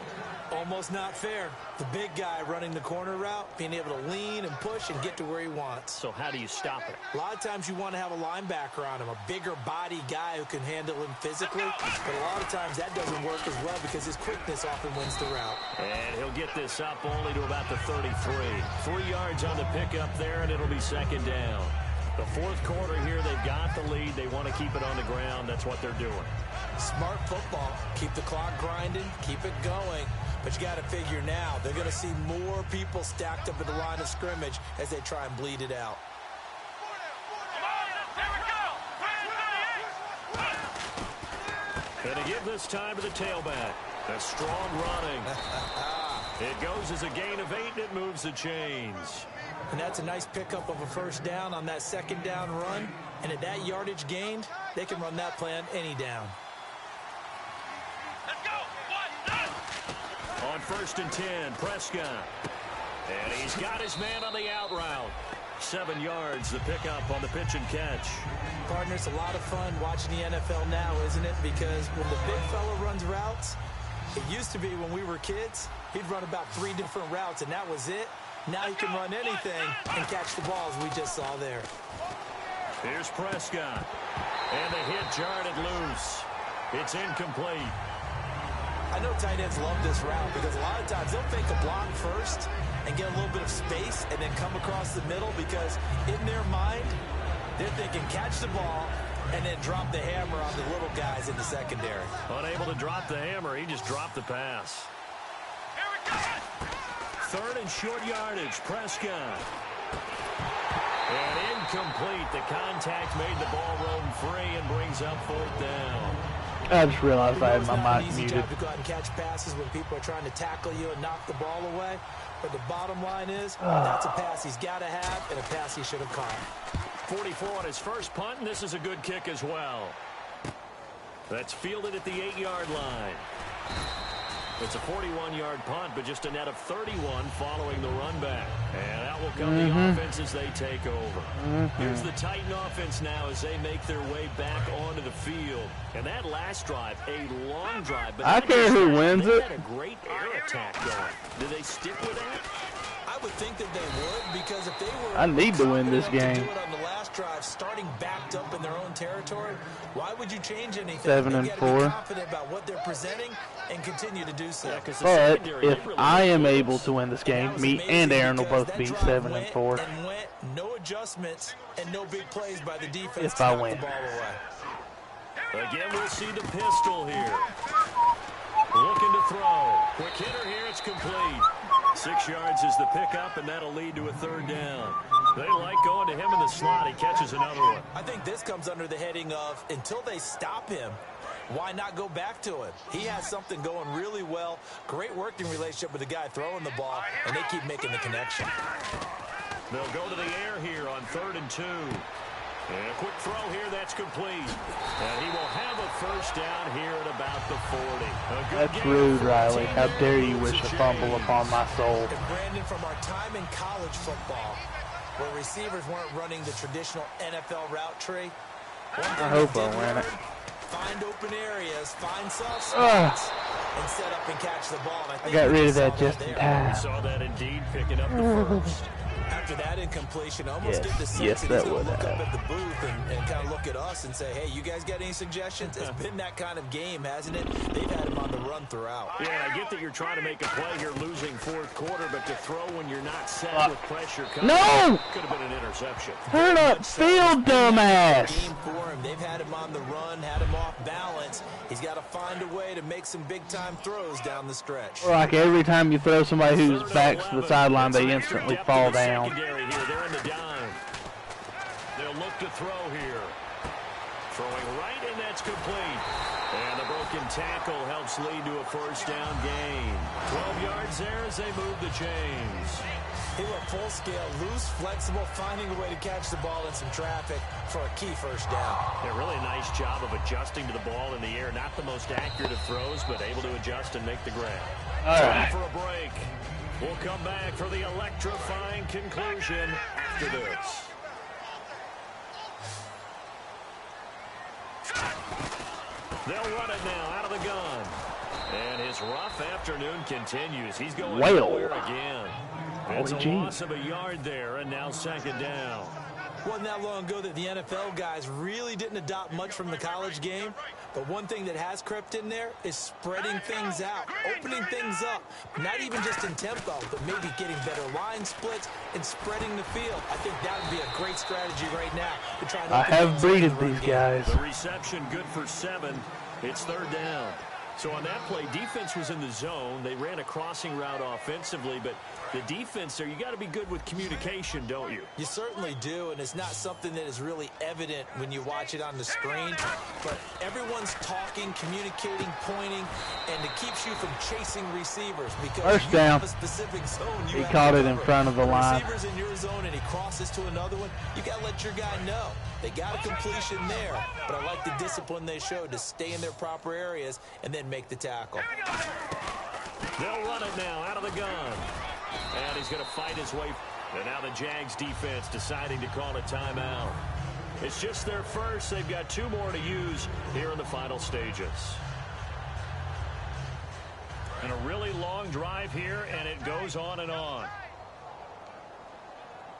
Almost not fair. The big guy running the corner route, being able to lean and push and get to where he wants. So how do you stop it? A lot of times you want to have a linebacker on him, a bigger body guy who can handle him physically. But a lot of times that doesn't work as well because his quickness often wins the route. And he'll get this up only to about the 33. 3 yards on the pickup there, and it'll be second down. The fourth quarter here, they've got the lead. They want to keep it on the ground. That's what they're doing. Smart football. Keep the clock grinding. Keep it going. But you got to figure now, they're going to see more people stacked up at the line of scrimmage as they try and bleed it out. And to give this time to the tailback. A strong running. It goes as a gain of 8, and it moves the chains. And that's a nice pickup of a first down on that second down run. And at that yardage gained, they can run that play on any down. On 1st and 10, Prescott. And he's got his man on the out route. 7 yards, the pickup on the pitch and catch. Partner, it's a lot of fun watching the NFL now, isn't it? Because when the big fella runs routes, it used to be when we were kids, he'd run about 3 different routes, and that was it. Now he can run anything and catch the balls we just saw there. Here's Prescott. And the hit jarred it loose. It's incomplete. I know tight ends love this route because a lot of times they'll fake a block first and get a little bit of space and then come across the middle because in their mind, they're thinking catch the ball and then drop the hammer on the little guys in the secondary. Unable to drop the hammer, he just dropped the pass. 3rd and short yardage, Prescott. And incomplete. The contact made the ball roam free and brings up 4th down. I just realized I had my mic easy muted. job to go out and catch passes when people are trying to tackle you and knock the ball away. But the bottom line is that's a pass he's got to have and a pass he should have caught. 44 on his first punt, and this is a good kick as well. That's fielded at the 8-yard line. It's a 41-yard punt, but just a net of 31 following the run back. And out will come the offense as they take over. Here's the Titan offense now as they make their way back onto the field. And that last drive, a long drive. But I care who wins it. They had a great air attack going. Do they stick with that? I would think that they would because if they were I need to win this confident game. to do it on the last drive, starting backed up in their own territory, why would you change anything? 7 and You gotta 4. be confident about what they're presenting and continue to do so. Yeah, 'cause the But secondary, if they really I am looked able close. to win this game, That was me amazing and Aaron will because both that be drive 7 and went 4. and went, no adjustments and no big plays by the defense If to I knock win. the ball away. Again, we'll see the pistol here. Looking to throw. Quick hitter here, it's complete. 6 yards is the pickup, and that'll lead to a 3rd down. They like going to him in the slot. He catches another one. I think this comes under the heading of until they stop him, why not go back to him? He has something going really well. Great working relationship with the guy throwing the ball, and they keep making the connection. They'll go to the air here on 3rd and 2. And a quick throw here, that's complete. And he will have a first down here at about the 40. That's rude, Riley. How dare you wish a fumble upon my soul. And Brandon, from our time in college football, where receivers weren't running the traditional NFL route tree, one thing I hope they I did win it. learn, find open areas, find soft spots, and set up and catch the ball. And I think got we rid of saw that just in We there. time. saw that indeed picking up the first. After that incompletion, I almost Yes, get the sense yes, that that he's going would to look up have. at the booth and kind of look at us and say, hey, you guys got any suggestions? It's been that kind of game, hasn't it? They've had him on the run throughout. Yeah, I get that you're trying to make a play here losing 4th quarter, but to throw when you're not set with pressure coming, No! could have been an interception. Turn up field, dumbass. Game for him. They've had him on the run, had him off balance. He's got to find a way to make some big-time throws down the stretch. Like every time you throw somebody whose back's to the sideline, they instantly fall down. Secondary here, they're in the dime. They'll look to throw here. Throwing right, and that's complete. And the broken tackle helps lead to a first down gain. 12 yards there as they move the chains. He went full scale, loose, flexible, finding a way to catch the ball in some traffic for a key first down. Yeah, really nice job of adjusting to the ball in the air. Not the most accurate of throws, but able to adjust and make the grab. All Time right. for a break. We'll come back for the electrifying conclusion after this. They'll run it now out of the gun. And his rough afternoon continues. He's going nowhere again. It's a loss of a yard there, and now second down. Wasn't that long ago that the NFL guys really didn't adopt much from the college game. But one thing that has crept in there is spreading things out, opening things up. Not even just in tempo, but maybe getting better line splits and spreading the field. I think that would be a great strategy right now to try and I have breeded these guys. The reception good for 7. It's third down. So on that play, defense was in the zone. They ran a crossing route offensively, but the defense there, you got to be good with communication, don't you? You certainly do, and it's not something that is really evident when you watch it on the screen. But everyone's talking, communicating, pointing, and it keeps you from chasing receivers because first you down. have a specific zone. He caught it in front of the line. Receiver's in your zone, and he crosses to another one. You got to let your guy know. They got a completion there, but I like the discipline they showed to stay in their proper areas and then make the tackle. They'll run it now out of the gun. And he's going to fight his way. And now the Jags defense deciding to call a timeout. It's just their first. They've got 2 more to use here in the final stages. And a really long drive here, and it goes on and on.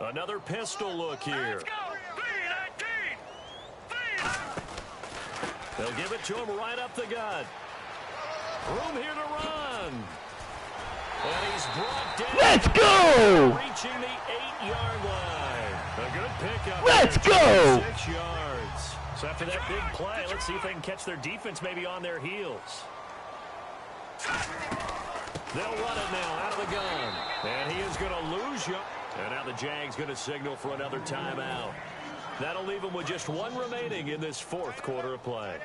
Another pistol look here. They'll give it to him right up the gut. Room here to run. And he's brought down. Let's go! Reaching the 8-yard line. A good pickup. Let's go! 6 yards. So after that big play, let's see if they can catch their defense maybe on their heels. They'll run it now out of the gun. And he is going to lose you. And now the Jags going to signal for another timeout. That'll leave them with just 1 remaining in this 4th quarter of play.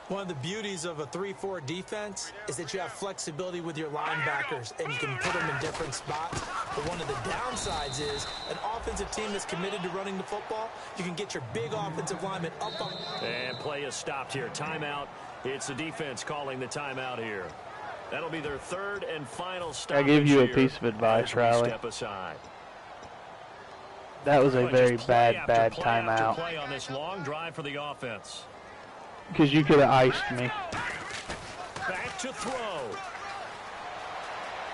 One of the beauties of a 3-4 defense is that you have flexibility with your linebackers and you can put them in different spots. But one of the downsides is an offensive team that's committed to running the football, you can get your big offensive lineman up. And play is stopped here. Timeout. It's the defense calling the timeout here. That'll be their 3rd and final stop. I give you a piece of advice, Riley. Step aside. That was a very bad timeout. Play on this long drive for the offense. Because you could have iced me. Back to throw.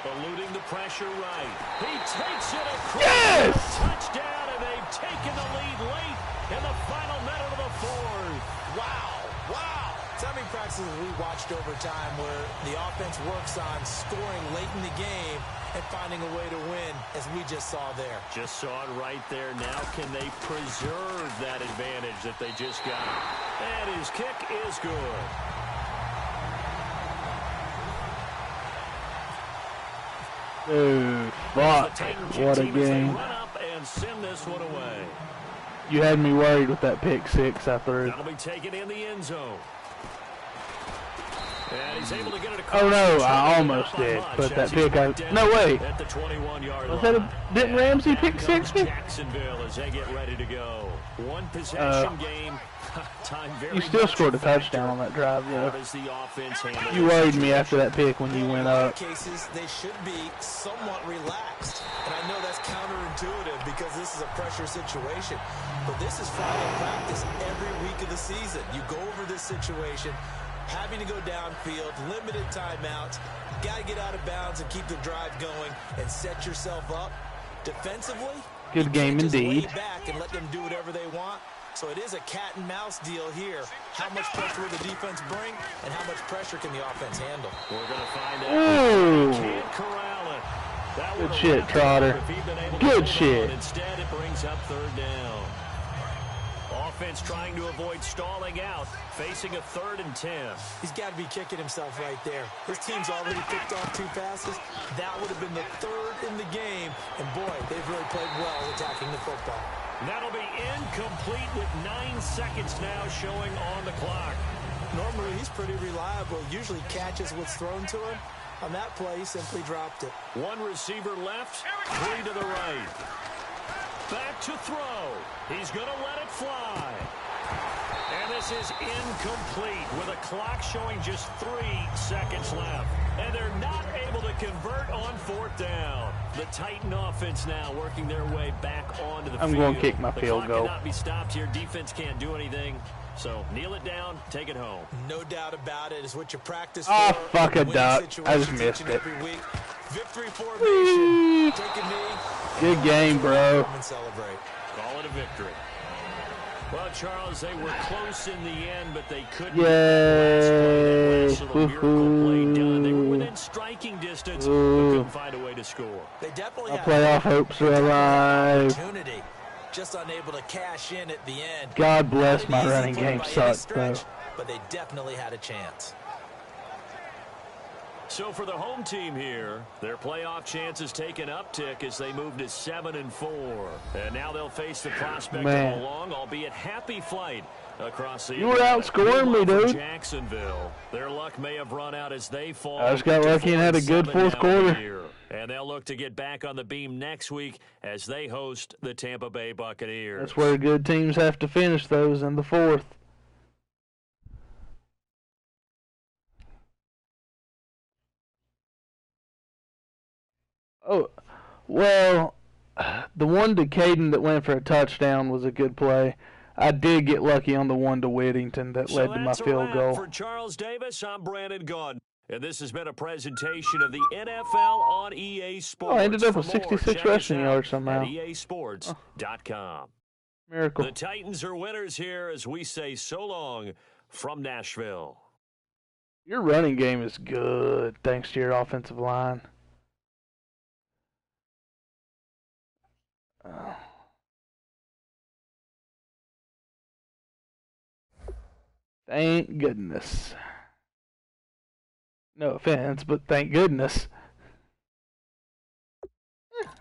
Eluding the pressure right. He takes it across. Yes! Touchdown, and they've taken the lead late in the final minute of the 4th. Wow. So many practices we watched over time where the offense works on scoring late in the game and finding a way to win, as we just saw there. Just saw it right there. Now can they preserve that advantage that they just got? And his kick is good. Dude, fuck. What a game. Run up and send this one away. You had me worried with that pick 6 I threw. That'll be taken in the end zone. And he's able to get it across. Oh no, I almost did, but that pick no way. At the 21-yard Was that didn't Ramsey pick 6 me? Jacksonville as they get ready to go. 1 possession game. Time very you still scored a touchdown on that drive, though. You worried me after that pick when you went up. In cases, they should be somewhat relaxed. And I know that's counterintuitive because this is a pressure situation. But this is Friday practice every week of the season. You go over this situation, having to go downfield, limited timeouts, got to get out of bounds and keep the drive going and set yourself up defensively. Good game indeed. Lay back and let them do whatever they want. So it is a cat and mouse deal here. How much pressure will the defense bring and how much pressure can the offense handle? We're going to find out. Ooh. Can't corral it. That Good shit, Trotter. Good shit. Instead, it brings up 3rd down. Offense trying to avoid stalling out, facing a 3rd and 10. He's got to be kicking himself right there. His team's already picked off 2 passes. That would have been the 3rd in the game. And boy, they've really played well attacking the football. That'll be incomplete with 9 seconds now showing on the clock. Normally, he's pretty reliable. Usually catches what's thrown to him. On that play, he simply dropped it. 1 receiver left, 3 to the right. Back to throw. He's going to let it fly. And this is incomplete with a clock showing just 3 seconds left. And they're not able to convert on 4th down. The Titan offense now working their way back onto the field. I'm going to kick my field The goal. clock cannot be stopped here. Defense can't do anything. So kneel it down, take it home. No doubt about it. It's what you practice Oh, for. fuck a duck. I just Situations missed each and it. every week. Victory formation. Take a knee. Good game, bro. And celebrate. Call it a victory. Well, Charles, they were close in the end, but they couldn't. Yay. Last little miracle play done. They were within striking distance, but couldn't find a way to score. They definitely My had playoff hopes are alive. opportunity. Just unable to cash in at the end. God bless Not an my easy running play game by any sucked, though. stretch, but they definitely had a chance. So for the home team here, their playoff chances take an uptick as they move to 7-4. And now they'll face the prospect of a long, albeit happy flight across the. You were outscoring me, dude. Jacksonville. Their luck may have run out as they fall. I just got lucky and had a good 4th quarter. And they'll look to get back on the beam next week as they host the Tampa Bay Buccaneers. That's where good teams have to finish those in the 4th. Oh, well, the one to Caden that went for a touchdown was a good play. I did get lucky on the one to Whittington that led to my field goal. For Charles Davis, I'm Brandon Gunn. And this has been a presentation of the NFL on EA Sports. Oh, I ended up with For more, 66 check rushing us out yards somehow. at EASports.com. Miracle. The Titans are winners here as we say so long from Nashville. Your running game is good thanks to your offensive line. Thank goodness. No offense, but thank goodness.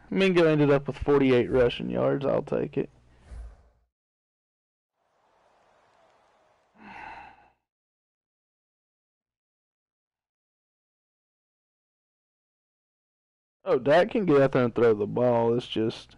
Mingo ended up with 48 rushing yards. I'll take it. Oh, Dak can get out there and throw the ball. It's just...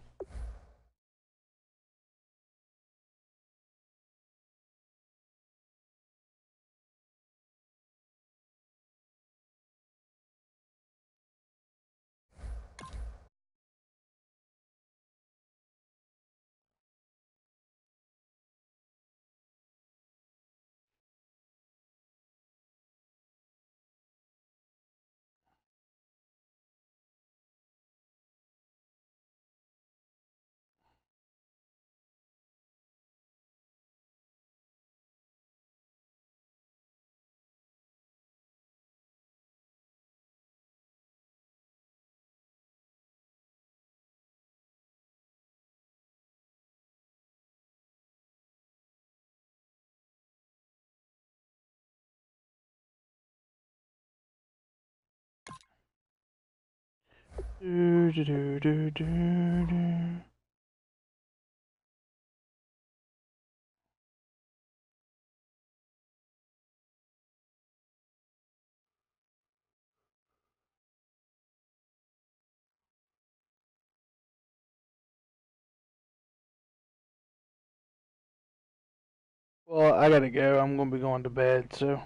Well, I gotta go. I'm gonna be going to bed, so...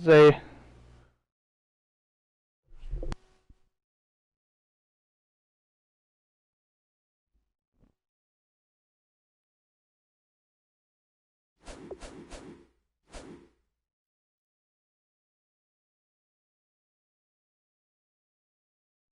Say...